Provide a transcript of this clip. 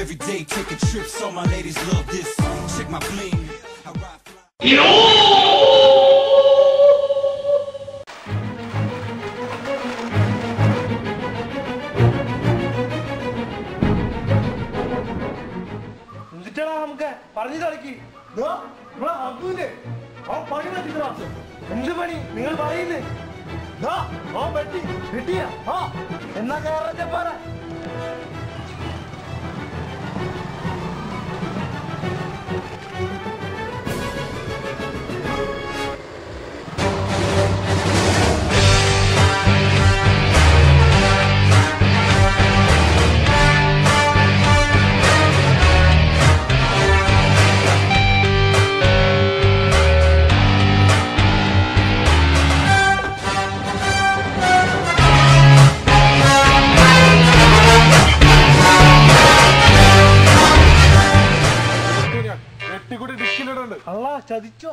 Every day taking trips, all my ladies love this. Check my bling. I ride fly. നമുക്ക് പറഞ്ഞു കളിക്ക് അബ്ദുവിന്റെ പണി പറ്റില്ല. എന്ത് പണി നിങ്ങൾ പറയുന്നേ? വെട്ടിയ എന്നാ കയറ പറ. അള്ളാ ചതിച്ചോ?